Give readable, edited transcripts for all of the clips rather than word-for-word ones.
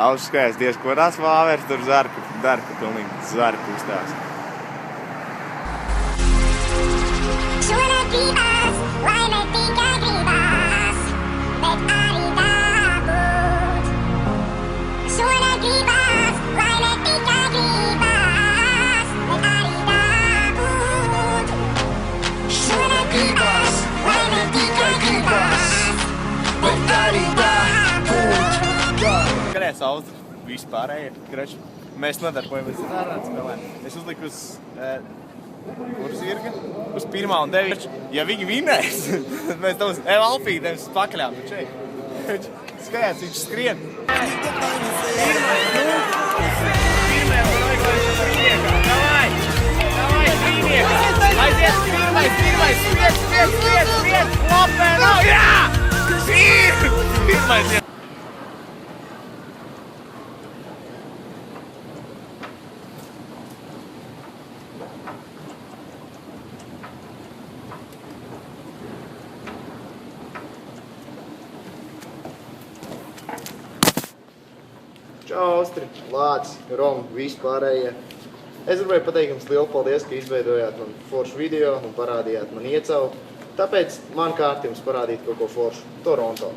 Augstskajās diez ko tās vāveres, tur zarku, pilnīgi zarku uzstās. Šonakt gribas, lai ne tikai gribas, bet arī dabūt. Šonakt gribas, lai ne tikai gribas, bet arī dabūt. Šonakt gribas, lai ne tikai gribas, bet arī dabūt. Skaļais audrs, vispārējie, krači. Mēs nodarbojamies ar ārādu spēlēm. Es uzliku uz zirga, uz 1 un 9. Ja viņi vinēs, tad mēs tam uz Alfīdiem pakaļām. Skaļās, viņš skrien. Aiziet, spied, lopē, nav, jā! Pirmais, jā! Čau, Austri, Lācis, Roma, vispārējie. Es gribēju pateikt jums lielu paldies, ka izveidojāt man foršu video un parādījāt man iecavu. Tāpēc man kārt jums parādīt kaut ko foršu. Toronto.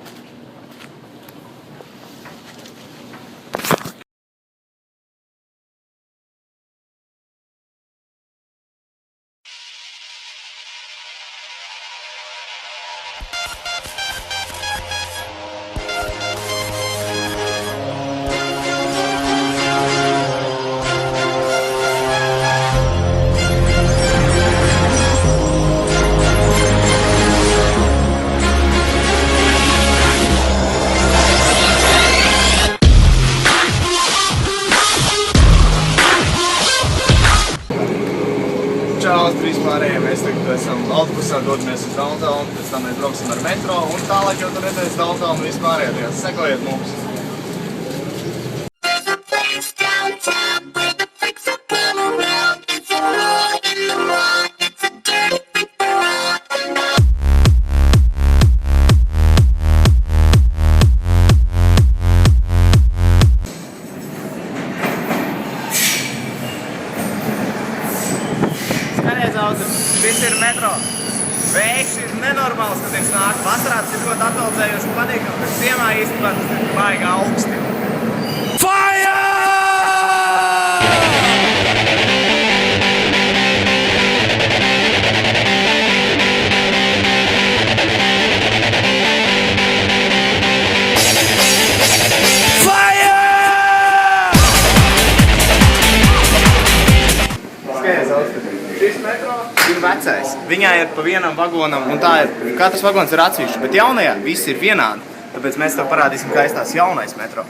Čau, vispārējie, mēs tagad esam autobusā, dodamies uz Downtown, pēc tam mēs brauksim ar metro un tālāk jau tur redzēs Downtown un vispārējie. Sekojiet mums! Šis ir metro. Vējš ir nenormāls, kad viņš nāk. Vasarā tas ir ļoti atveldzējoši un patīkami, bet ziemā īstenībā tas ir baigi augsti. Fire! Šis metro ir vecais. Viņā ir pa vienam vagonam, un tā ir, katrs vagons ir atsevišķi, bet jaunajā viss ir vienādi. Tāpēc mēs tev parādīsim, kā izstās jaunais metro.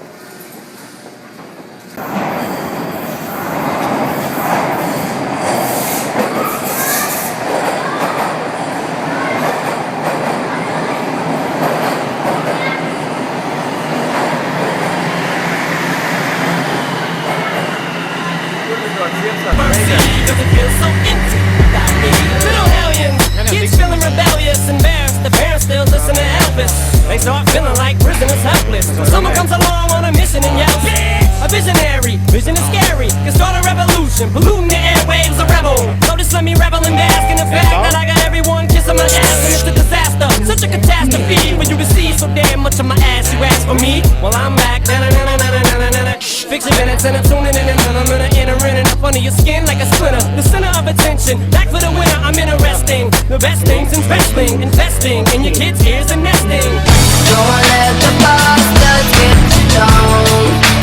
Kids feeling rebellious, embarrassed, the parents still listen to Elvis. They start feeling like prisoners helpless. When someone comes along on a mission and yells, a visionary, vision is scary. Can start a revolution, polluting the airwaves, a rebel. So just let me revel and bask in the fact that I got everyone kissing my ass, and it's a disaster, such a catastrophe. When you receive so damn much of my ass, you ask for me. Well, I'm back. Fix your minutes and I'm tuning in and I'm gonna enter in and up under your skin like a splinter. The center of attention, back for the winner. I'm interesting. The best things in wrestling, investing in your kids' ears and nesting. Don't let the bastards get you down.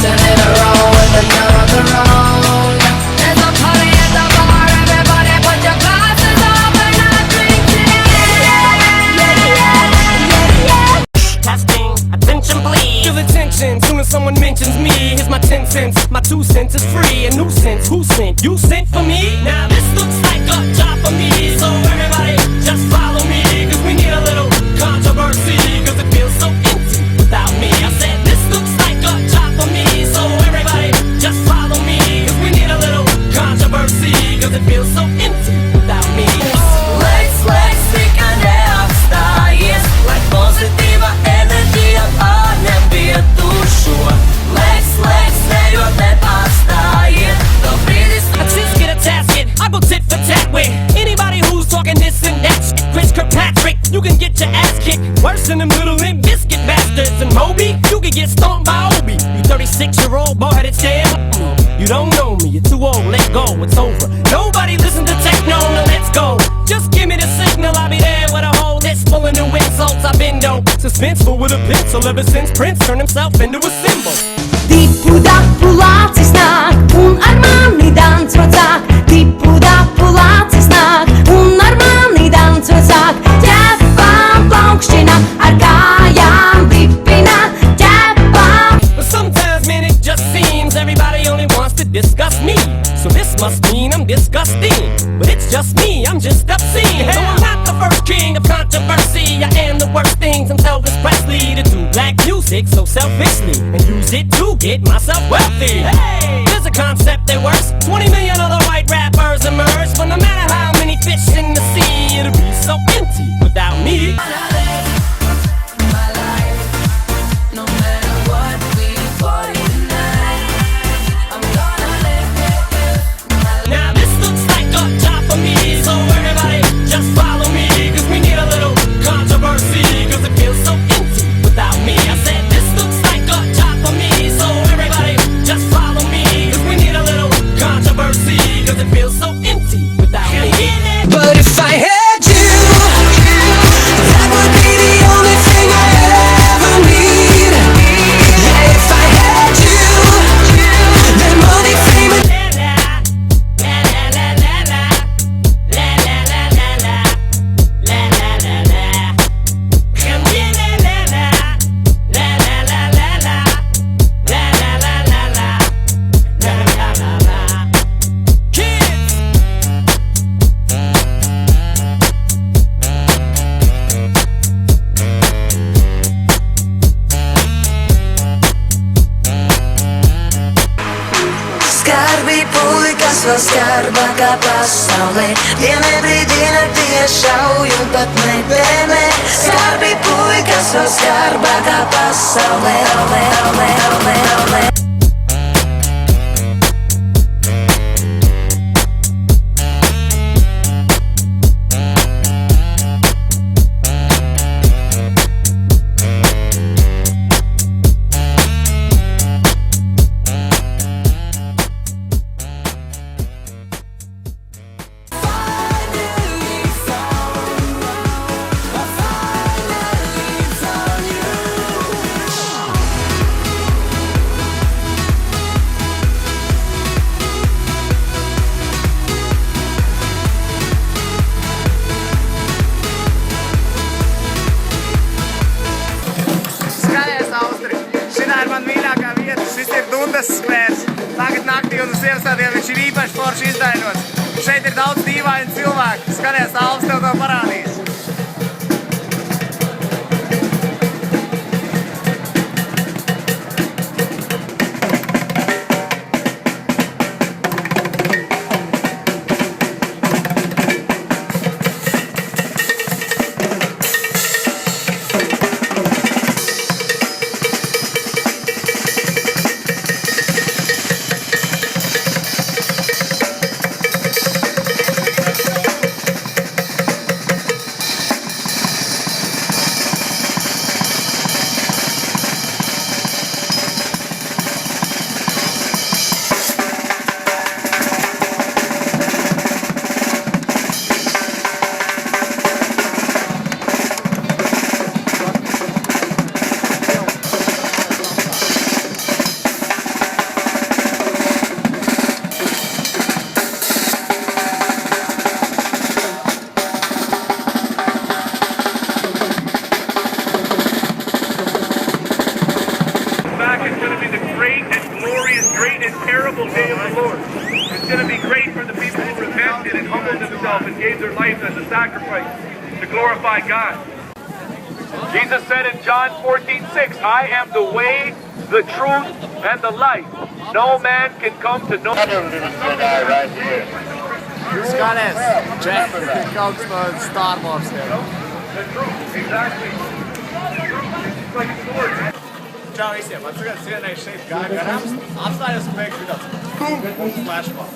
Turn it around with another round. There's a party at the bar. Everybody put your glasses up and I'm drinking. Testing, attention please. Feel attention, soon as someone mentions me. Here's my 10 cents, my 2 cents is free. A nuisance, who sent? You sent for me? Now this looks like a job for me. So everybody just follow me, cause we need a little controversy, cause it feels so empty without me. I said this looks like a job for me. So everybody just follow me, cause we need a little controversy, cause it feels so empty without me. Let's pick an star, yes. Like positiva energy, on and be a too sure. Let's your ass kicked worse than them little limp biscuit bastards. And Moby, you could get stomped by Obi. You 36-year-old boy headed stay. You don't know me, you're too old, let go, it's over. Nobody listen to techno, no let's go. Just give me the signal, I'll be there with a whole list full of new insults. I've been dope, suspenseful with a pencil ever since Prince turned himself into a symbol. Tipu da pulaci znak, un Armani dan cvacak. Tipu da pulaci znak, un Armani dan cvacak. Ķepām plaukšķina, ar kājām dipina. Ķepām. But sometimes, man, it just seems everybody only wants to discuss me. So this must mean I'm disgusting. But it's just me, I'm just obscene. No, I'm not the first king of controversy. I am the worst thing since Elvis Presley to do black music so selfishly and use it to get myself wealthy. Hey, there's a concept that works. 20 million other white rappers emerge, but no matter how many fish in the sea, it'll be so empty without me. Now this looks like a job for me, so everybody just follow me, cause we need a little controversy, cause it feels so empty without me. I said this looks like a job for me, so everybody just follow me, cause we need a little controversy, cause it feels so empty without me. But if I had you, that would be the only thing I ever need. Yeah, if I had you, then money, fame, and Skarbi puikas vēl skarbākā pasaulē. Vienai brīdī nebija šauju, pat nebēmē. Skarbi puikas vēl skarbākā pasaulē. Skaļais Austri! Šitā ir man mīļākā vieta, šis ir Dundas skvērs. Tagad naktī un uz Ziemassvētkiem viņš ir īpaši forši izdainots. Šeit ir daudz dīvaini cilvēki. Skaļais Austri tev to parādīs. terrible day of the Lord. It's going to be great for the people who repented and humbled themselves and gave their life as a sacrifice to glorify God. Jesus said in John 14:6, I am the way, the truth, and the life. No man can come to no... Skaties, Jack, kaut kas no Star Wars. The truth, exactly. The truth is like a sword, man. Čau visiem, man tagad vienreiz šeit gāja garām, apstājos un pēkšņi tāds BOOM un flashball.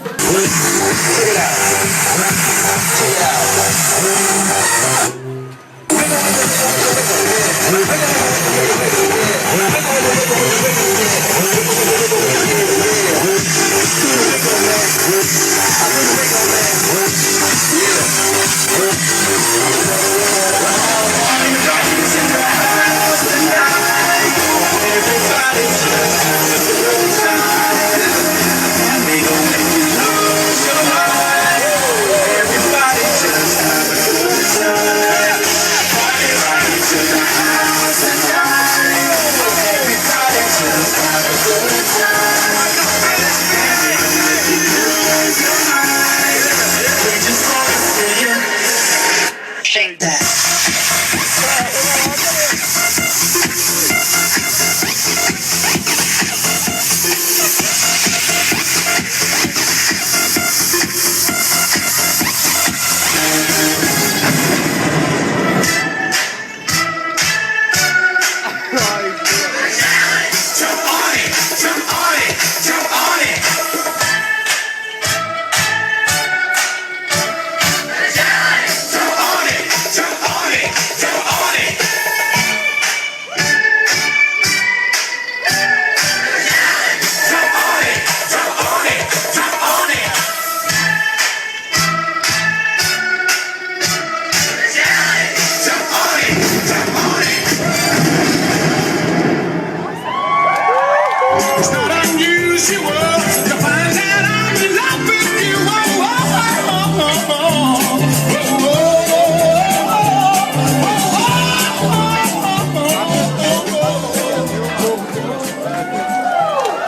Shake that. It's not unusual to find that I'm in love with you.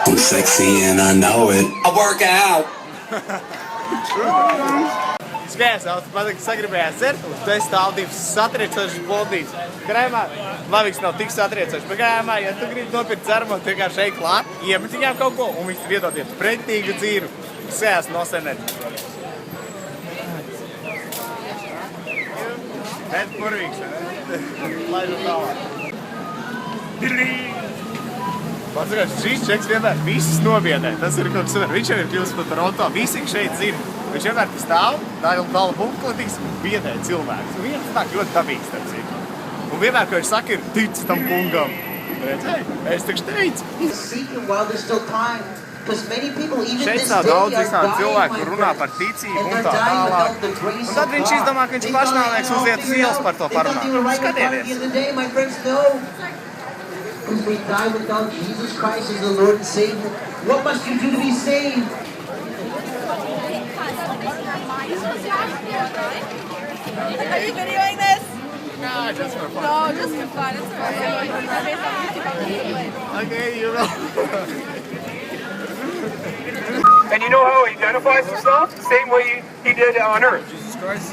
I'm sexy and I know it. I work out. Skaties, tu patīk sagribējās dzert, un tu esi tālības satriecošs blondīts. Grējumā, Laviks nav tik satriecošs, bet grējumā, ja tu gribi nopirkt dzerumu, tu vienkārši ej klāt, iemet viņām kaut ko, un viņš iedod jums pretīgu dzīru. Skaties nosenēt. Bet burvīgs, ne? Laižu tālāk. Pasakās, šīs čeks vienmēr visus nobiedē. Tas ir kaut kas super. Viņš jau ir kļūst par Toronto. Visi šeit zina. Viņš vienmēr stāv, dala bukletiks un biedē cilvēks. Un viens tā ļoti dabīgs, starp citu. Un vienmēr, ko viņš saka, ir tic tam kungam. Redzēji? Es taču teicu. Šeit tā daudz visādi cilvēku runā par ticību un tā tālāk. Un tad viņš izdomā, ka viņš pašnāvnieks uziet uz ielas par to parunāt. Skatieties! If we die without Jesus Christ as the Lord and Savior, what must you do to be saved? Are you videoing this? No, just for fun. No, just for fun. It's alright. Okay, you know. And you know how he identifies himself? The same way he did on Earth. Jesus Christ.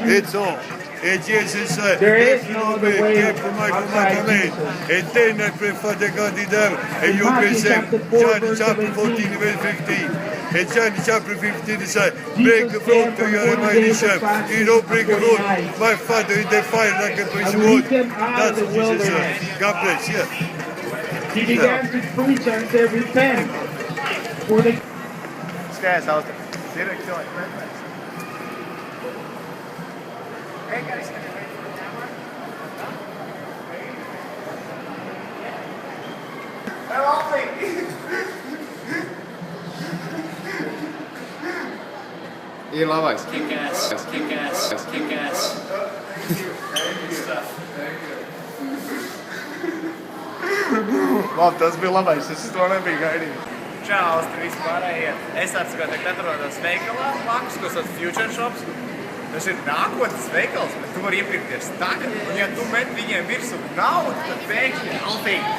It's all. E Jesus said, if you obey, keep from my command, and then I pray for the God in heaven, and you be saved. John chapter 14, verse 15. And John chapter 15 says, bring the fruit to your mighty chef. You don't bring the fruit. My Father in the fire like a piece of wood. That's what Jesus said. God bless you. He began to preach and say, repent. For the Skaties, Auster. Zirek cilvēki pretmēs. Hey, guys. Hello, Ir labais. Kick ass, kick ass, kick ass. Labi, tas bija labais, es to nebiju gaidījis. Čau, Austri, vispārējie. Es atskatu, atrodos veikalā, blakus, ko sauc Future Shops. Tas ir nākotnes veikals, bet tu vari iepirkties tagad. Un ja tu met viņiem virsū naudu, tad pēkšņi, Altīgi,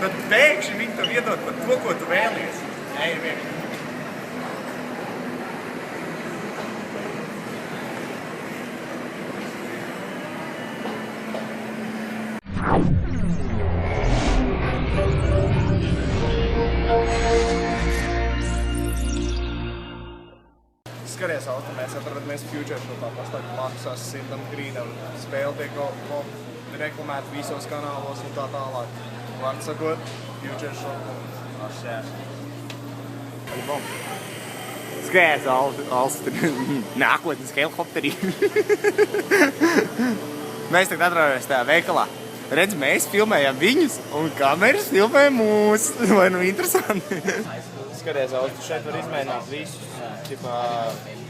tad pēkšņi viņi tev iedod par to, ko tu vēlies. Ej, vienkārši. Skaties, Auster, mēs atradamies Future Shopā, paslēgt blakus Assassin's Creedam, spēle tiek reklamēta visos kanālos un tā tālāk. Vārds sakot, Future Shop un Assassin. Album. Skrējās valsts nākotnes helikopterī. Mēs tagad atrodamies tajā veikalā. Redz, mēs filmējam viņus, un kameras filmē mūs. Vai nu interesanti? Skaties, tu šeit var izmēģināt visus,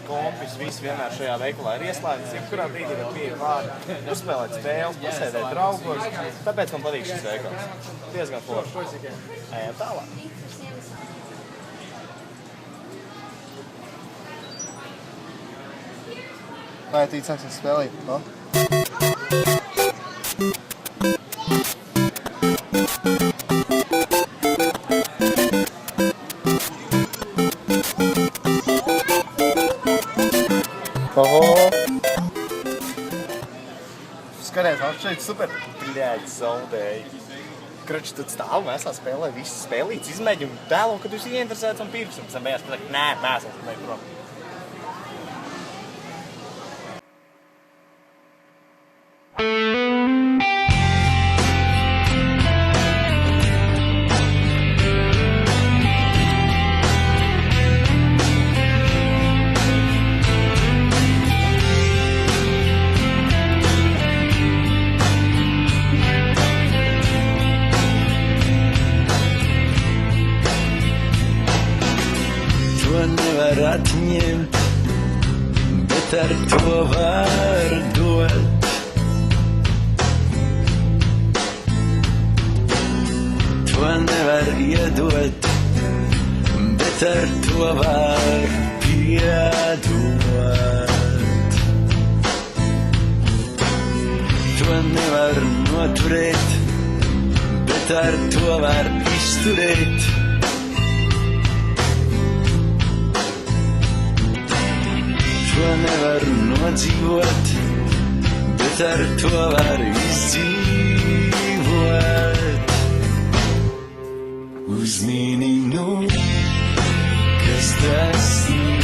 kompis, visi vienmēr šajā veikalā ir ieslēgts. Jebkurā brīdī var pieeja vārdi, uzspēlēt spēles, pasēdēt draugos. Tāpēc man patīk šis veikals. Diezgan forši. Ejam tālāk. Vai tu sāksim spēlīt? Skaties, šeit super bļēģi zaudēji. Krači, tad stāv, mēs tā spēlē, visi spēlīts, izmēģi un tēlo, kad jūs ieinteresēts un pirks. Un pēc tam beigās pateikt, nē, mēs esam prom. Atņemt, bet ar to var dot. To nevar iedot, bet ar to var piedot. To nevar noturēt, bet ar to var izturēt. To nevar nodzīvot, bet ar to var izdzīvot. Uzmini nu, kas tas ir.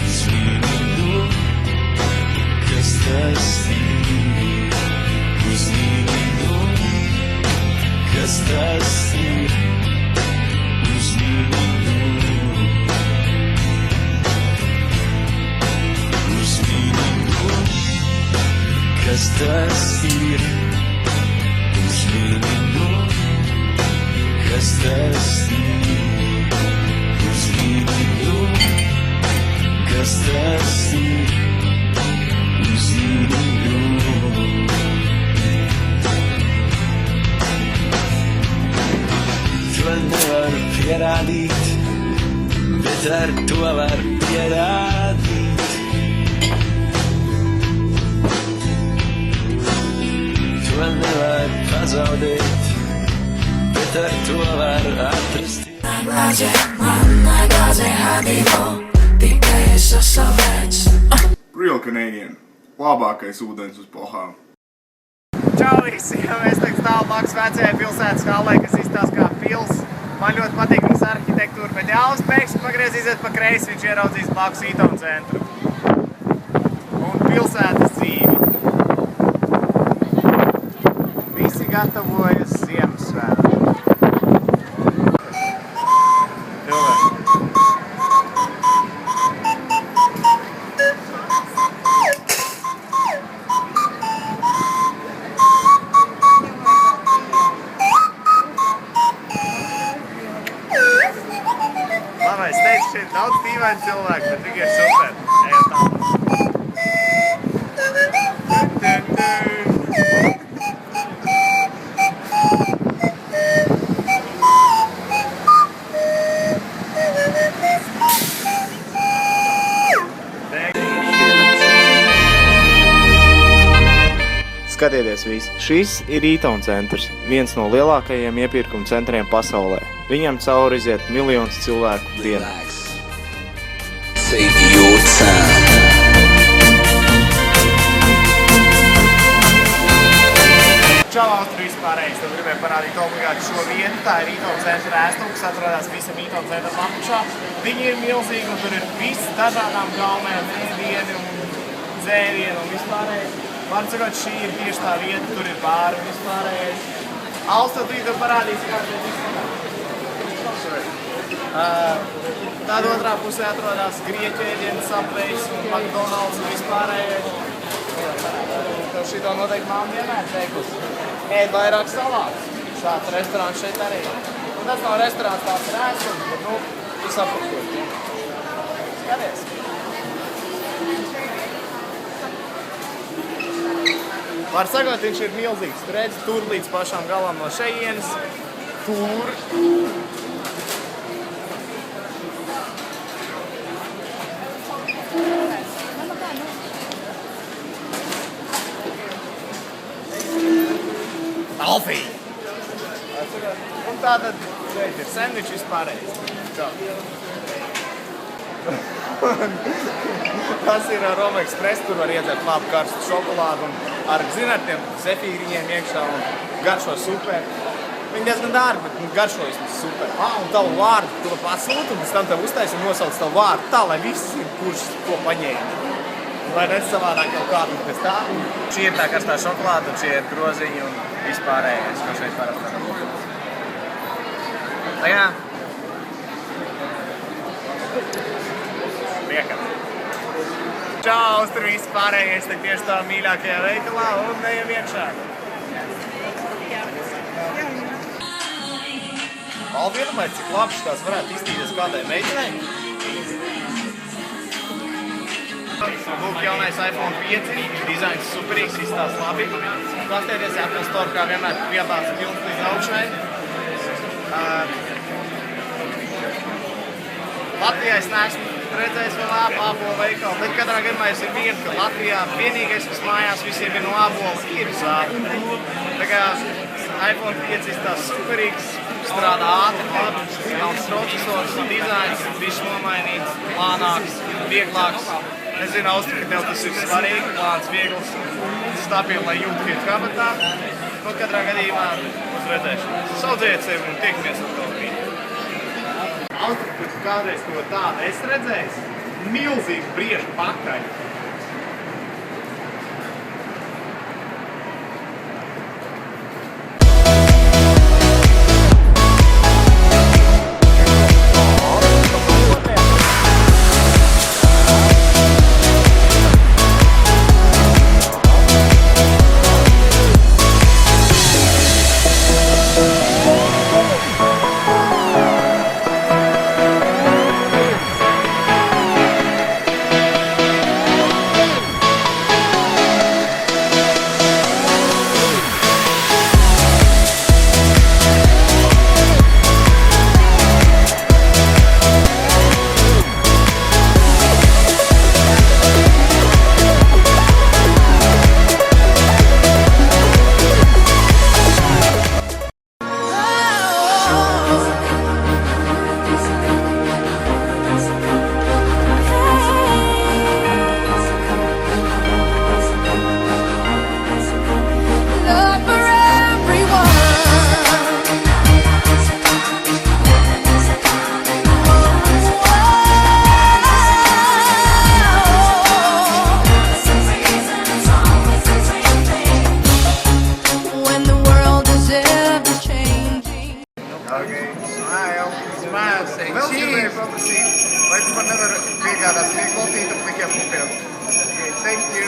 Uzmini nu, kas tas ir. Uzmini nu, kas tas ir. Uzmini nu. Kas tas ir? Uzmini nu, kas tas ir? Uzmini nu, kas tas ir? Uzmini nu. To nevar pierādīt, bet ar to var pierādīt. To nevar pazaudēt, bet ar to var atrast. Real Canadian. Labākais ūdens uz pohām. Čau visi! Mēs tagad stāvam blakus vecajai pilsētas hallei, kas izstās kā pils. Man ļoti patīk mums arhitektūra, bet Jālis pēkšņi pagriezīsies pa kreisi, viņš ieraudzīs blakus Eaton centru. Un pilsētas dzīvi. Visi gatavojas Ziemassvētkiem. Labi, es teicu, šeit daudz dīvaini cilvēki, bet viņi ir super. Ejam tālāk. Skatieties visi, šis ir Eaton centrs, viens no lielākajiem iepirkuma centriem pasaulē. Viņam cauri iziet miljonus cilvēku dienā. Take your time. Čau, Austri vispārējais, tev gribēju parādīt obligāti šo vietu. Tā ir Eaton centra ēstuva, kas atrodas visam Eaton centra apakšā. Viņi ir milzīgi un tur ir viss dažādām gaumēm, ēdieni un dzērieni un vispārējais. Man sakot, šī ir tieši tā vieta, tur ir bāri un vispārējais. Alsta, tu tev parādīs, kā šeit izskatās. Tad otrā pusē atrodas Grieķu ēdienas Subways un McDonald's un vispārējais. Tev šito noteikti māma vienmēr teikusi. Ēd vairāk salātus. Šāds restorāns šeit arī. Un tas nav restorāns, tāds ir ēstums, bet nu, tu saproti. Skaties. Var sakot, viņš ir milzīgs. Tu redzi, tur līdz pašām galam no šejienes. Tur. Alfī! Un tātad šeit ir sandviči vispārējais. Čau. Tas ir Roma Express, tur var iedzert labu karstu šokolādu un ar, zināt, tiem zefīriņiem iekšā un garšo super. Viņi diezgan dārgi, bet garšo vismaz super. Un tavu vārdu to pasūti un pēc tam tev uztais un nosauc tavu vārdu tā, lai viss ir, kurš to paņēma. Vai nes savādāk jau kādu pēc tā. Šī ir tā karstā šokolāda un šie ir groziņi un vispārējais, ko šeit varat darīt. Jā. Liekam. Čau, tur viss pārējais, tad tieši tā mīļākajā veikalā un ejam iekšā. Alvi, iedomājies, cik labs tās varētu iztīties kādai meitenei. Lūk, jaunais iPhone 5, dizains superīgs, izstās labi. Klastēties Apple Store, kā vienmēr piedāts pilns līdz augšai. Latvijā es neesmu redzējis vēl ābola veikalu, bet katrā gadījumā es ir viena, ka Latvijā vienīgais, kas mājās visiem ir no ābola, ir zāle. Tā kā iPhone 5 izstās superīgs, strādā ātri, labi, jauns procesors, dizains, viss nomainīts, plānāks, vieglāks. Es zinu, Austri, ka tev tas ir svarīgi, plāns viegls, stabili, lai jūtiet kabatā. Nu, katrā gadījumā uz redzēšanos. Saudziet sevi un tiekamies ar to brīdi. Austri, kad kādreiz to tādu es redzējis, milzīgu briežu pakaļ. Vai tu man nevar piegādāt vieglotīt un plikiem pupiem? Thank you.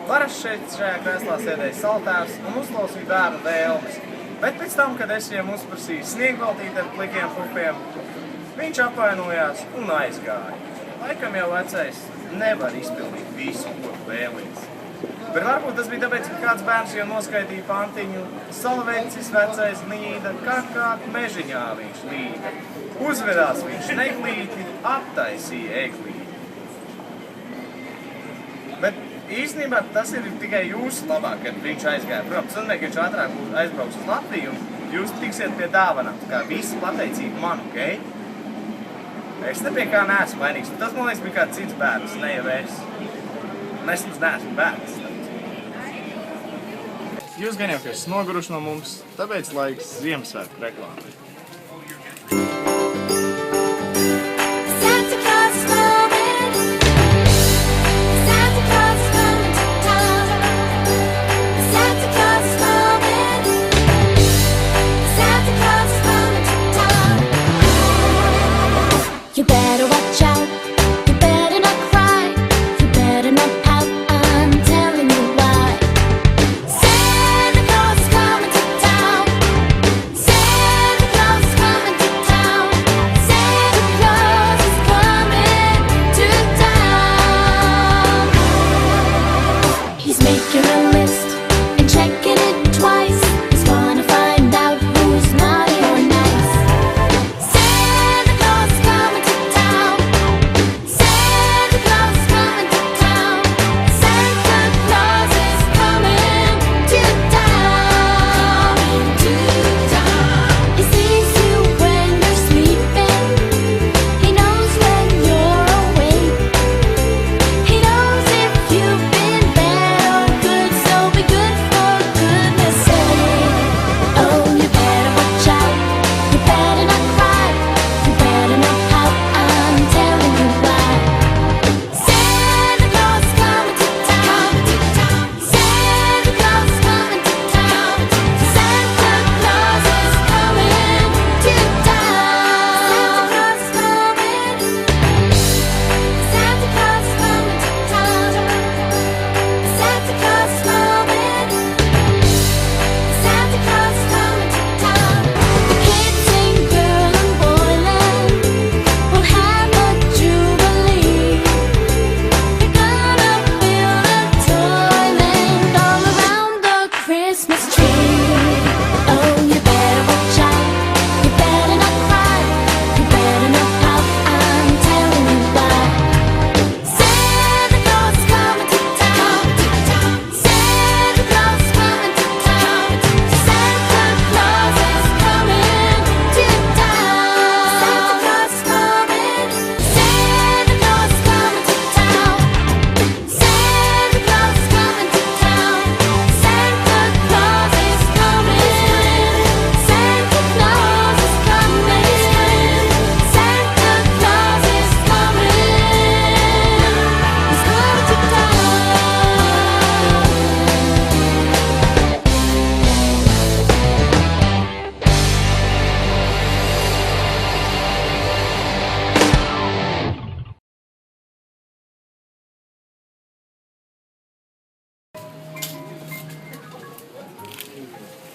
Parasti šajā krēslā sēdēja saltēvs un uzklausīja bērnu vēlmes. Bet pēc tam, kad es viņiem uzprasīju sniegbaltīt ar plikiem pupiem, viņš apvainojās un aizgāja. Laikam jau vecais nevar izpildīt visu, ko vēlies. Bet varbūt tas bija tāpēc, ka kāds bērns jau noskaitīja pantiņu. Salvecis vecais līda, kā mežiņā viņš līda. Uzvedās viņš neglīti, aptaisīja eglīti. Bet īstenībā tas ir tikai jūsu labāk, kad viņš aizgāja prom. Tas nozīmē, ka viņš ātrāk aizbrauks uz Latviju un jūs tiksiet pie dāvanām. Tā kā visi pateicīgi man, ok? Es te pie kā neesmu vainīgs. Tas, man liekas, bija kāds cits bērns, ne jau es. Un es neesmu bērns. Jūs gan jau, ka esat noguruši no mums, tāpēc laiks Ziemassvētku reklāmai.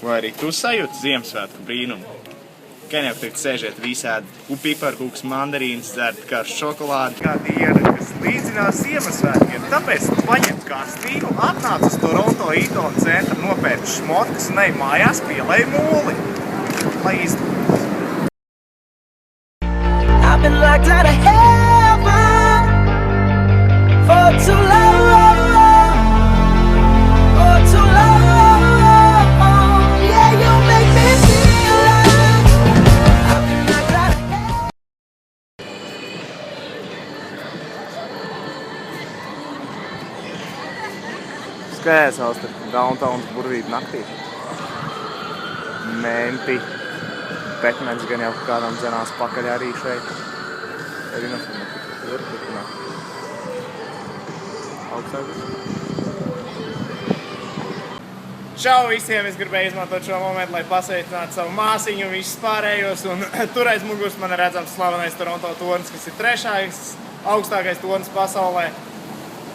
Vai arī tu sajūti Ziemassvētku brīnumu? Gan jau teikt, sēžiet visādi piparkūks, mandarīnas, dzert karstu šokolādi. Kā diena, kas līdzinās Ziemassvētkiem. Tāpēc tu paņem karstīnu, atnāc uz Toronto Eaton centra, nopērci šmotkas un ej mājās pielej mūli. Lai izturās. I've been locked out of heaven for too long, for too long. Yeah, you make me feel like I've been locked out of heaven. Skaidrs, Auster, Downtowns burvība naktī. Menti. Pekmens gan jau kādam dzenās pakaļ arī šeit. Arī turpināt. Augstākus. Čau visiem! Es gribēju izmantot šo momentu, lai pasveicinātu savu māsiņu un visus pārējos. Un tur aiz muguras man ir redzams slavenais Toronto tornis, kas ir 3. augstākais tornis pasaulē.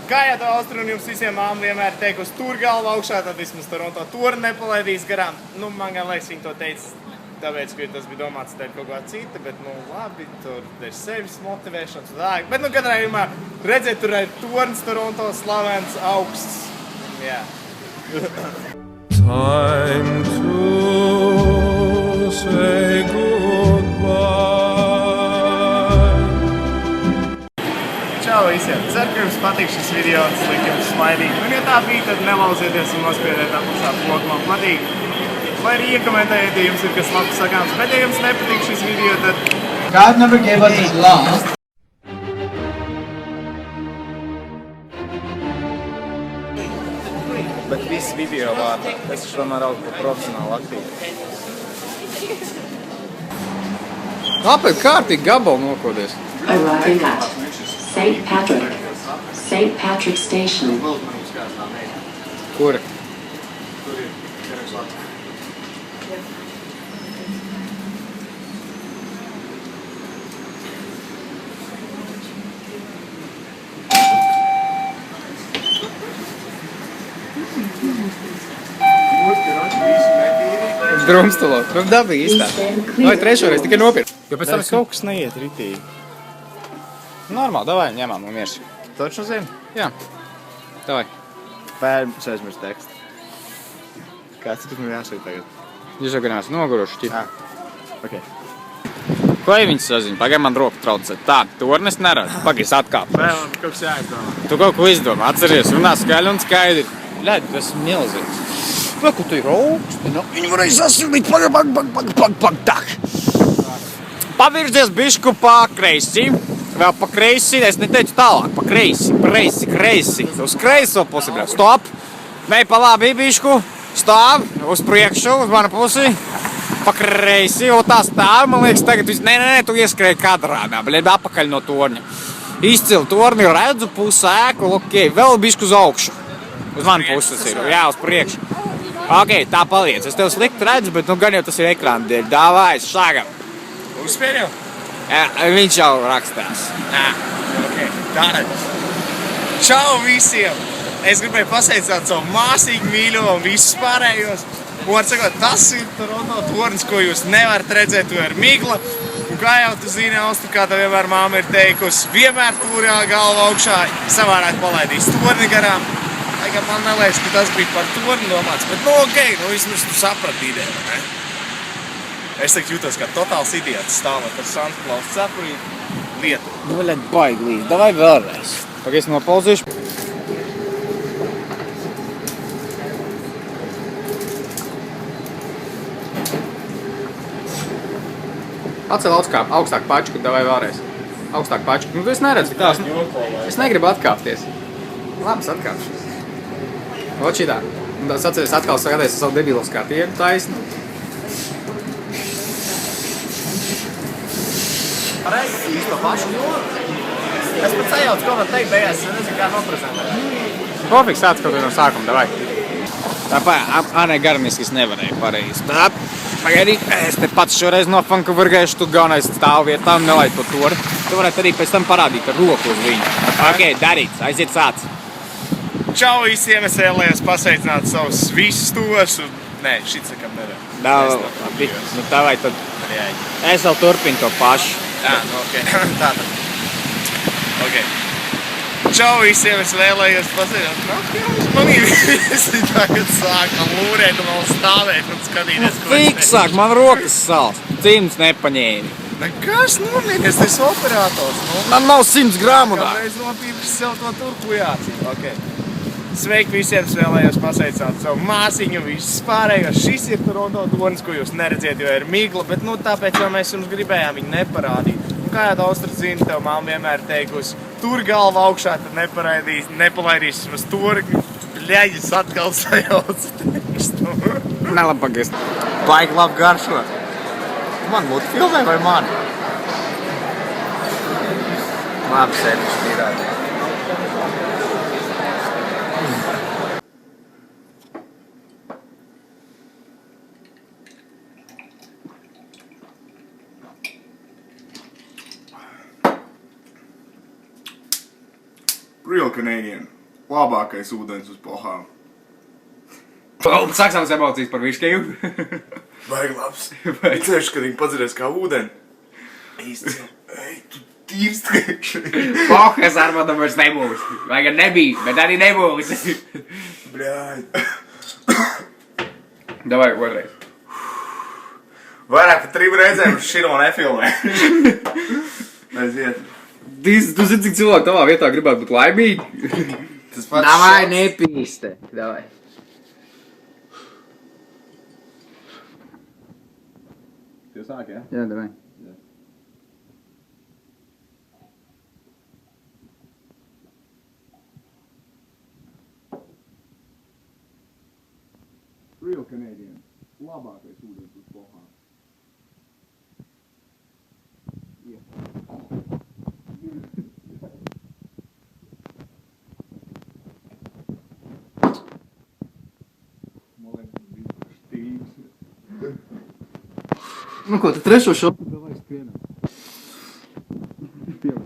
Kā jau to Austru un jums visiem māma vienmēr teikusi, tur galva augšā, tad vismaz Toronto torni nepalaidīs garām. Nu, man gan liekas, viņi to teica. Tāpēc, ka tas bija domāts teikt kaut kā cita, bet, nu, labi, tur ir sevis motivēšanas un tā. Bet, nu, katrā jumā, redzēt, tur ir tornis Toronto slavens augsts. Jā. Time to say goodbye. Čau visiem! Ceru, ka jums patīk šis video un slikt jums smaidīgi. Un, ja tā bija, tad nelauzieties un nospiediet apakšā pogu, man patīk. Vai arī iekomentējiet, ja jums ir kas labs sakāms. Bet, ja jums nepatīk šis video, tad... God never gave us his love. Bet viss video vārdā. Es taču tomēr augu par profesionālu aktīvu. Kāpēc kārtīgi gabalu nokodies? Arriving at St. Patrick Station. Kura? Drumstalo. Nu, dabīgi izstāst. Vai trešoreiz tikai nopirkt. Jo pēc tam kaut kas neiet ritīgi. Normāli, davai, ņemam un mierši. Točno zini? Jā. Davai. Pērms aizmirst tekstu. Kāds ir man jāsaka tagad? Jūs jau gan esat noguruši, ķip. Ok. Ko jau viņas saziņa? Pagaid man roku traucē. Tā, tornis neredz. Pagaid, atkāp. Vēl man kaut kas jāizdomā. Tu kaut ko izdomā. Atceries, runā skaļi un skaidri. Ļaid, tas ir milzīgs. Vai, ko tu ir augsti? Nu, viņi varēja sasildīt. Pag. Pavirzies bišku pa kreisi. Vēl pa kreisi. Es neteicu tālāk. Pa kreisi. Kreisi. Uz kreiso pusi, bļā. Stop. Nei pa labi bišku. Stāv. Uz priekšu. Uz manu pusi. Pa kreisi. O tā stāv. Man liekas, tagad viss. Nē, tu ieskrēji kadrā. Bļā, apakaļ no torņa. Izcili torni. Redzu pusi ēku. Ok. Vēl bišku uz augšu. Uz manu puses ir. Jā, uz priekšu. Ok, tā paliec. Es tev slikti redzu, bet nu gan jau tas ir ekrāna dēļ. Dāvāj, šāgam. Uzspēr jau? Jā, viņš jau rakstās. Jā. Ok, tā. Čau visiem! Es gribēju pasveicināt savu māsīgu mīļo un visus pārējos. Un var sakot, tas ir Toronto tornis, ko jūs nevarat redzēt, to ir migla. Un kā jau tu zini, Austu, kā tev vienmēr māma ir teikusi, vienmēr turjā galva augšā, savādāk palaidīs torni garām. Man neliekas, ka tas bija par torni domāts, bet nu ok, nu vismaz tu saprati ideju, ne? Es tagad jūtos kā totāls idiots stāvot ar Santa Claus cepurīti lietu. Nu, vaļad baigi līdz, davai vēlreiz. Pagaid, es nopauzīšu. Atcel augstāk pačku, davai vēlreiz. Augstāk pačku. Nu, tu es neredzu, tās. Es negribu atkāpties. Labi, es atkāpšos. Ot šitā. Un tas atceries atkal sagādājies savu debilo skatienu taisnu. Pareizi, visu to pašu joku. Es pat sajaucu, ko man teikt beigās, es nezinu, kā noprezentēt. Pofiks sāc kaut no sākuma, davai. Tā Anai Garniskis nevarēja pareizi. Tā, pagaidī, es te pats šoreiz nofankavargēšu, tu galvenais stāv vietā un nelaid to tori. Tu varētu arī pēc tam parādīt ar roku uz viņu. Ok, darīts, aiziet sāc. Čau visiem, es vēlējos pasveicināt savus visus tos un Nē, šits sakam nedara. Labi, nu tā vai tad es vēl turpinu to pašu. Jā, nu ok, tātad. Ok. Čau visiem, es vēlējos pasēdāt. Manī visi tagad sākam lūrēt un vēl stāvēt un skatīties, ko es Fiksāk, man rokas sāls. Cimds nepaņēmi. Nekas nominies, es operators. Man nav 100 gramu. Kādreiz nopīpši sev to turku jācīt. Ok. Sveiki visiem, es vēlējos pasveicāt savu māsiņu, visus pārējos. Šis ir Toronto tornis, ko jūs neredziet, jo ir migla, bet nu tāpēc jau mēs jums gribējām viņu neparādīt. Un kā jau Austras zina, tev mamma vienmēr teikusi, tur galva augšā, tad nepalaidīs uz torni. Bļaģis atkal sajauc. Nelabi pagriezti. Baigi labi garšo. Man būtu filmē vai man? Labi sēdiši tīrāt. Real Canadian. Labākais ūdens uz pohām. Sāk savas emocijas par viškeju. Baigi labs. Ceļš, kad viņi padzirēs kā ūdeni. Īsti. Ej, tu tīrs tikai. Pohas ar man vairs nebūs. Vai gan nebija, bet arī nebūs. Bļāj. Davai, otrais. Vairāk par 3 reizēm širo nefilmē. Aiziet. Tu zini, cik cilvēki tavā vietā gribētu būt laimīgi? Davai, nepīste. Davai. Tu sāk, jā? Jā, davai. Real Canadian. Labākais ūdens uz pohām. Nu ko, tu trešo šopu? Davai skrienam.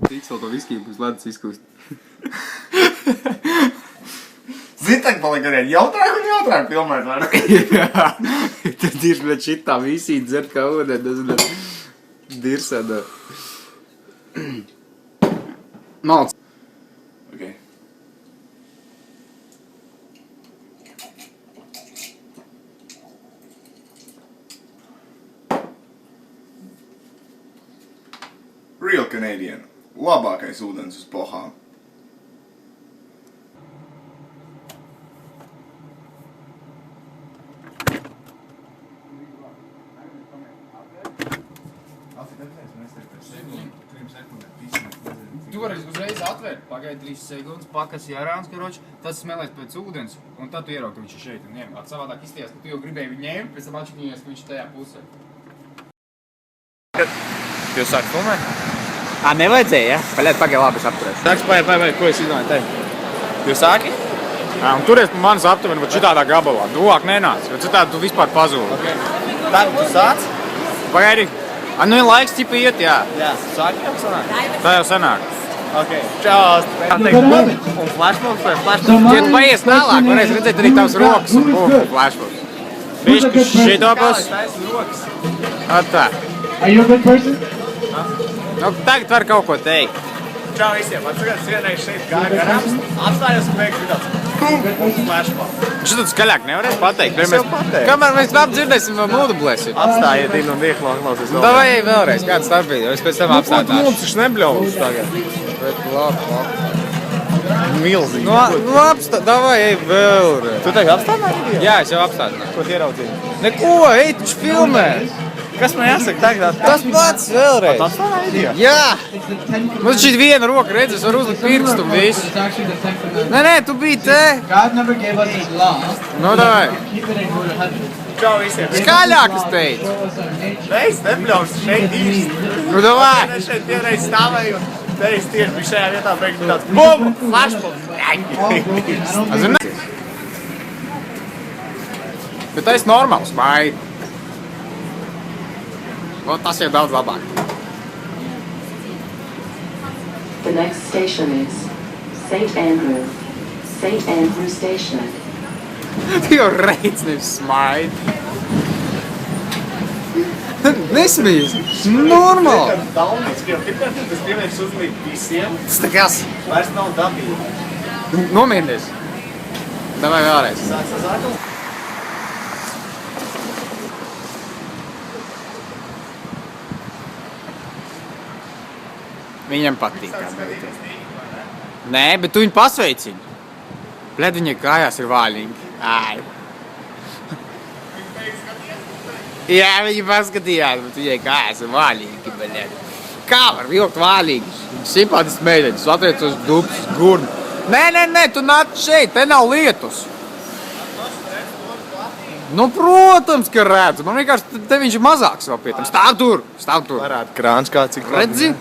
Tīks vēl to viskiju būs ledus izkust. Zini, tak paliek arī jautrāk filmēt, vai ne? Jā, tad tieši pēc šitā visī dzert kā ūdeni, tas dirsēdā. Malc. Ok. Real Canadian. Labākais ūdens uz pohām. Tu vari uzreiz atvērt, pagaidi 3 sekundes, pakasi ārāns, karoči, tas smelēs pēc ūdens, un tad tu ieraugi, ka viņš ir šeit un ņem. Savādāk izties, ka tu jau gribēji viņu ņemt, pēc tam atšķirījies, ka viņš tajā pusē. Jūs sāk filmēt? Nevajadzēja, ja? Pagaidi, labi, es apturēšu. Sāks, pagaidi, ko es izdomāju tevi? Jūs sāki? Un turies pa manis aptuveni, bet šitādā gabalā. Tuvāk nenāc, jo citādi tu vispār pazūdi. Okay. Tagad tu sāc? Pagaidi. Nu ir laiks tipa iet, jā. Jā, sāki jau sanāk? Tā jau sanāk. Ok, čau! Un flashmobs vai flashmobs? Ja tu paies tālāk, varēs redzēt arī tavas rokas un flashmobs. Bišķi šitā pus. Tā. Are you a good person? Nu, tagad var kaut ko teikt. Čau visiem, atceries vienreiz šeit gāja garām, apstājos un beigšu tāds un flashmob. Šitā skaļāk nevarēs pateikt. Es jau pateicu. Kamēr mēs labi dzirdēsim no mūdu blēsi. Apstājiet un ieklausies vēl. Davai vēlreiz, kāds starpīgi, jo es pēc tam apstātāšu. Mums viņš nebļaus tagad. Bet labi. Milzīgi. Nu apstāt, davai, ej vēlreiz. Tu tagad apstādināji? Jā, es jau apstādināju. Ko tu ieraudzīji? Neko, ej, tu filmē. Kas man jāsaka tagad? Tas pats vēlreiz. Tas apstādināji? Jā. Mums šī viena roka redz, es varu uzlikt pirkstu un visu. Nē, tu biji te. God never gave us his law. Nu, davai. Keep it and go to heaven. Čau visiem. Skaļāk es teicu. Es nebļaus šeit īsti. Nu, davai. Es šeit vienreiz stāvēju un teicu tieši bija šajā vietā beigšu tāds BUM! Flashmob! Bet tas ir normāls, vai? Tas jau daudz labāk. The next station is St. Andrew. St. Andrew Station. Tu jau reiz nevis smaidi. Nesmīs. Normāli. Dalnīts, ka jau tikpat tas piemērs uzlīt visiem. Tas nekas. Vairs nav dabīgi. Nomierinies. Davai vēlreiz. Sāc ar zāklu. Viņam patīk. Nē, bet tu viņu pasveicini. Bled, viņai kājās ir vāļīgi. Ai. Jā, viņi paskatījās, bet viņai kājās ir vāļīgi, bled. Kā var vilkt vāļīgus? Simpātisks meitenes, atriecos dubs, gurni. Nē, tu nāc šeit, te nav lietus. Nu, protams, ka redzu. Man vienkārši te viņš ir mazāks vēl pie tam. Stāv tur. Parāda krāns kāds ir. Redzi?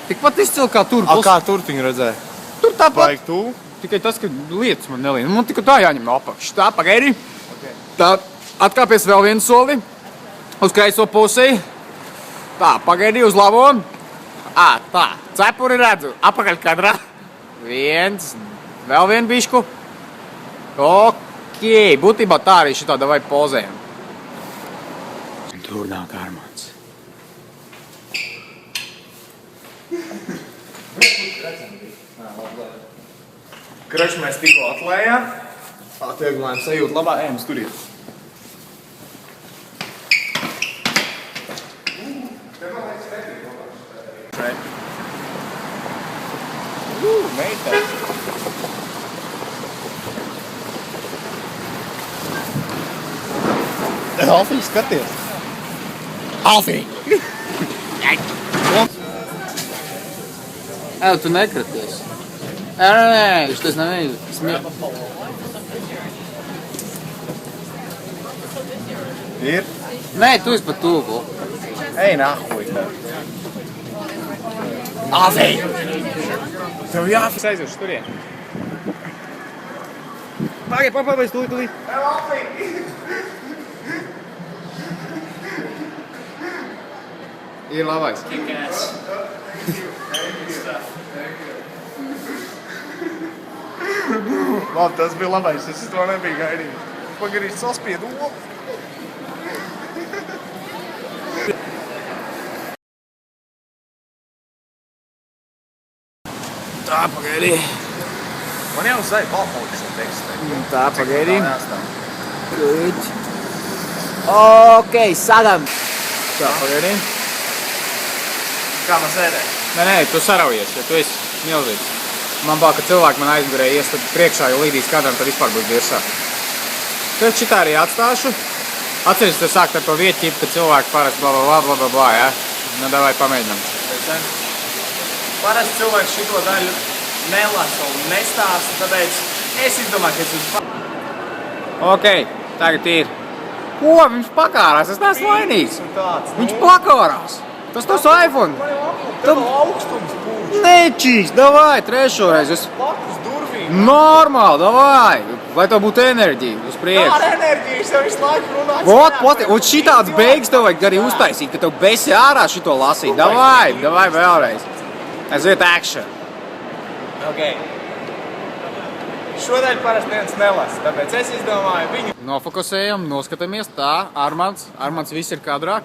Tikpat izcili kā tur. Kā tur viņu redzēja? Tur tāpat. Vajag tu? Tikai tas, ka lietas man nelīna. Man tikai tā jāņem no apakšas. Tā, pagaidi. Okay. Tā, atkāpies vēl vienu soli. Uz kreiso pusi. Tā, pagaidi uz labo. Tā, cepuri redzu. Apakaļ kadrā. Viens. Vēl vienu bišku. Ok, būtībā tā arī šitā davai pozējam. Tur nāk Armands. Krač mēs tikko atlējām. Atvieglojam sajūtu labā, ejam sturiet. Meitā. Alfī, skaties. Alfī! Tu nekraties. Nē, šitas nevajag. Ir? Nē, tu esi pa tūku. Ej, nahuj. Alfī! Tev jāfis aizvirš turien. Pagaid, tūlīt. Alfī! Ir labais. Kick-ass. Labi, tas bija labais, es to nebiju gaidījis. Pagarīši saspiedu olu. Tā, pagaidi. Man jau uzsāja balpotis ar tekstu. Tā, pagaidi. Good. Ok, sākam. Tā, pagaidi. Kā man sēdē? Nē, tu saraujies, jo tu esi milzīgs. Man bāk, ka cilvēki man aizmugurē ies tad priekšā, jo līdīs kādam tad vispār būs virsā. Tad šitā arī atstāšu. Atceries, te sākt ar to vietību, ka cilvēki parasti blablabla, ja? Nu, davai pamēģinam. Parasti cilvēki šito daļu nelasa un nestāsta, tāpēc es izdomāju, ka es uz... Ok, tagad ir. Ko? Viņš pakārās, es neesmu vainīgs. Viņš pakārās. Tas tos iPhone. Tev augstums būs. Nečīs, davai, trešoreiz. Lapas durvīm. Normāli, davai. Lai tev būtu enerģija uz priekšu. Tā ar enerģiju, es jau visu laiku runāju. Un šitāds beigas tev vajag arī uztaisīt, ka tev besi ārā šito lasīt. Davai vēlreiz. Aiziet action. Ok. Šodien parasti neviens nelasa, tāpēc es izdomāju viņu. Nofokusējam, noskatāmies tā. Armands viss ir kadrā,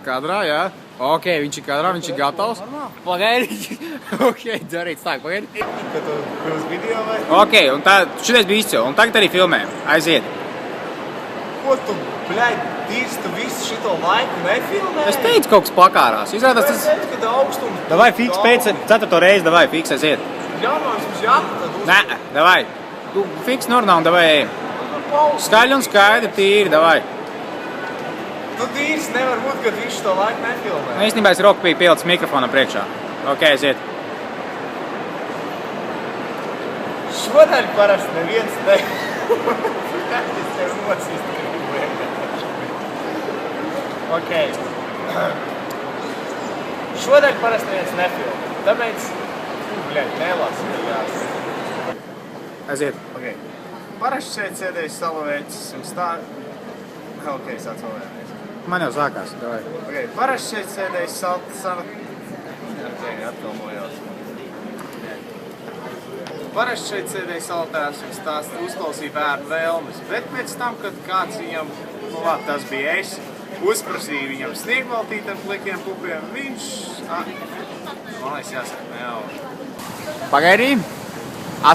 jā. Ok, viņš ir kadrā, viņš ir gatavs. Pagaidi. Ok, darīt sāk, pagaidi. Kad tu uz video vai? Ok, un tā, šitais bija izcili, un tagad arī filmējam. Aiziet. Ko tu, bļaļ, dīrs, tu visu šito laiku nefilmēji? Es teicu, kaut kas pakārās. Izrādās tas... Es teicu, ka tev augstums... Davai, fiks, pēc 4. reizi, davai, fiks, aiziet. Ļaunās mums jāpa tad uz... Nē, davai. Tu fiks normāli, davai, ejam. Skaļi un skaidri, tīri, davai. Tu dīrs nevar būt, kad visu to laiku nefilmē. Nu, īstenībā es roku biju pielicis mikrofonam priekšā. Ok, aiziet. Šodien parasti neviens ne... Es tev nosist gribu vienkārši. Ok. Šodien parasti neviens nefilmē. Tāpēc, nelasi. Aiziet. Ok. Parasti šeit sēdēju salavēcis un stāv... Ok, sāc vēl vienreiz. Man jau sākās, davai. Ok, parasti šeit sēdēju salavēcis... Ok, atkalmojos. Parasti šeit sēdēja saltēvs un stāsta uzklausīja bērnu vēlmes, bet pēc tam, kad kāds viņam, nu labi, tas bija es, uzprasīja viņam sniegbaltīt ar plikiem pupiem, viņš, man liekas jāsaka, neauž. Pagaidī,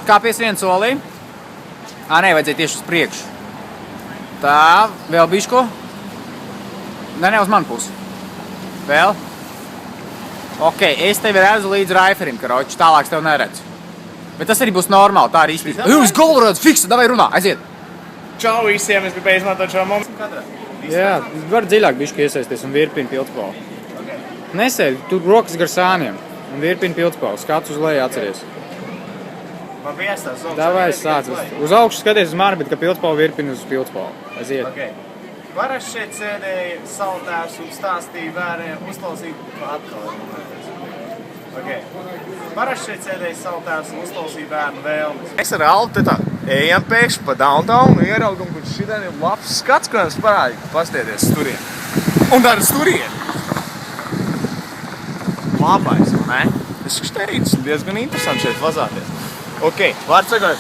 atkāpies vienu solī. Nē, vajadzēja tieši uz priekšu. Tā, vēl bišķo. Ne, uz manu pusi. Vēl. Ok, es tevi redzu līdz Raiferim, karoči, tālāk es tev neredzu. Bet tas arī būs normāli, tā arī izpīt. Jūs galvu redzu, fiksa, davai runā, aiziet. Čau visiem, es gribēju izmantot šo momentu. Kadrā? Jā, var dziļāk bišķi iesaisties un virpini pildspālu. Okay. Nesēdi, tur rokas gar sāniem un virpini pildspālu, skats uz leju atceries. Man bija jāstās uz Davai, sāc. Uz augšu skaties uz mani, bet ka pildspālu virpini uz pildspālu. Aiziet. Okay. Parasti šeit sēdēja saltēvs un stāstīja bērniem, uzklausīja atkal. Okay. Parasti šeit sēdēja saltēvs un uzklausīja bērnu vēlmes. Mēs ar Alvu te tā ejam pēkšņi pa downtown un ieraugam, kur šitien ir labs skats, ko jums parādīja. Pastieties uz turien. Un dar uz turien. Labais, vai ne? Es teicu, diezgan interesanti šeit vazāties. Ok, vārds sakot.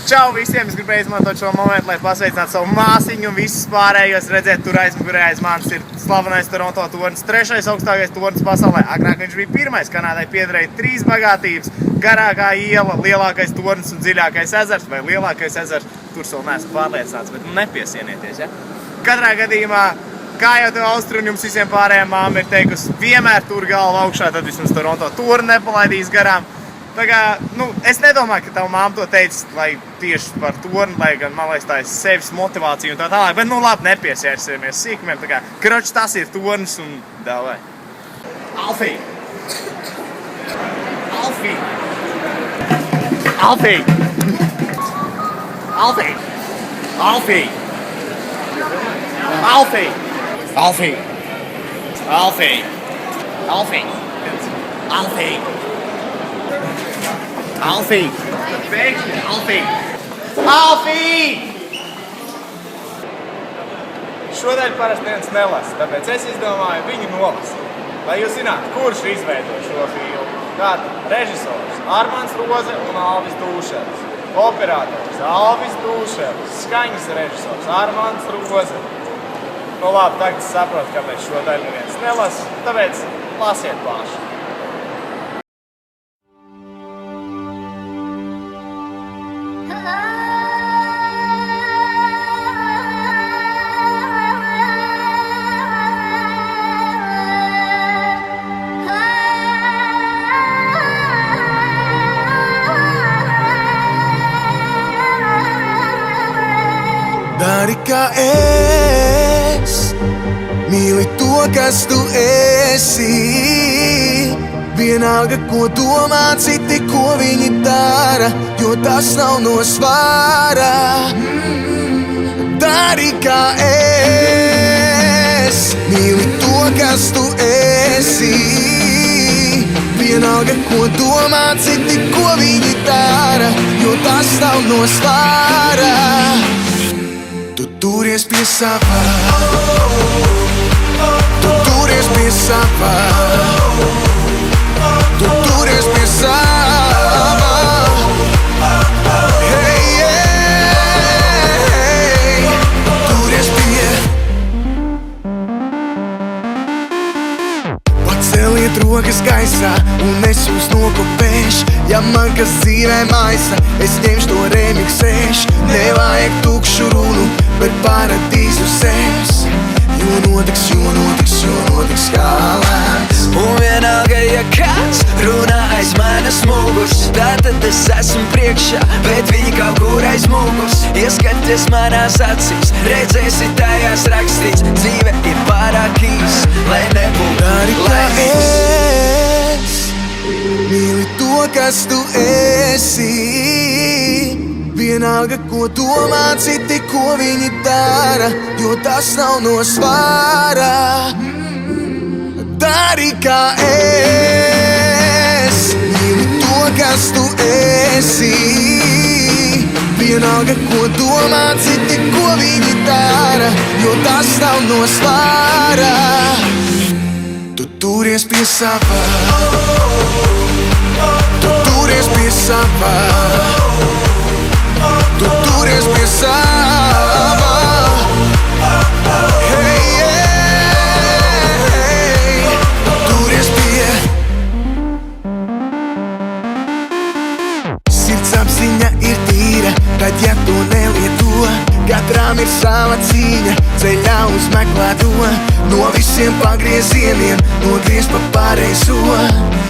Čau visiem, es gribēju izmantot šo momentu, lai pasveicinātu savu māsiņu un visus pārējos. Redzēt, tur aizmugurē aiz manis ir slavenais Toronto tornis, 3. augstākais tornis pasaulē. Agrāk viņš bija 1. Kanādai piederēja 3 bagātības, garākā iela, lielākais tornis un dziļākais ezers, vai lielākais ezers, tur vēl neesmu pārliecināts, bet nepiesienieties, ja? Katrā gadījumā, kā jau tev Austri un jums visiem pārējiem māma ir teikusi, vienmēr tur galva augšā, tad vismaz Toronto torni nepalaidīs garām. Tā kā, es nedomāju, ka tava māma to teica, lai tieši par torni, lai gan, man liekas, tā ir sevis motivācija un tā tālāk, bet, labi, nepiesērsimies sīkumiem, tā kā, kroči, tas ir tornis un davai. Alfī! Alfī! Alfī! Alfī! Alfī! Alfī! Alfī! Alfī! Alfī! Alfī! Alfī! Pēkšņi! Alfī! Alfī! Šodien parasti neviens nelasa, tāpēc es izdomāju viņu nolasīt. Lai jūs zinātu, kurš izveido šo filmu. Tātad režisors Armands Roze un Alvis Dūševs. Operators Alvis Dūševs. Skaņas režisors Armands Roze. Labi, tagad es saprotu, kāpēc šo daļu neviens nelasa, tāpēc lasiet paši. Dari kā es mīli to, kas tu esi. Vienalga, ko domā citi, ko viņi dara, jo tas nav no svāra. Dari kā es mīli to, kas tu esi. Vienalga, ko domā citi, ko viņi dara, jo tas nav no svāra. Tu turies pie savā, tu turies pie savā, tu turies pie savā. Hey, hey, tu turies pie. Paceliet rokas gaisā un es jūs nokopēšu. Ja man kas dzīvē maisa, es ņemšu to remiksēšu. Nevajag tukšu runu, bet paradīzu sēs. Jo notiks kā lēns. Un vienalga, ja kāds runā aiz manas muguras, tātad es esmu priekšā, bet viņi kaut kur aiz muguras. Ieskaties manās acīs, redzēsi tajās rakstīts, dzīve ir pārāk īs, lai nebūtu laimīgs. Mīli to, kas tu esi. Vienalga, ko domā citi, ko viņi dara, jo tas nav no svāra. Dari kā es mīli to, kas tu esi. Vienalga, ko domā citi, ko viņi dara, jo tas nav no svāra. Tu turies pie savā, tu turies turies pie savā. Tu turies pie savā. Hey, hey, turies pie. Sirds apziņa ir tīra, tad ja tu nelieto, katram ir sava cīņa, ceļā uzmeklē to. No visiem pagriezieniem nogriez pa pareizo.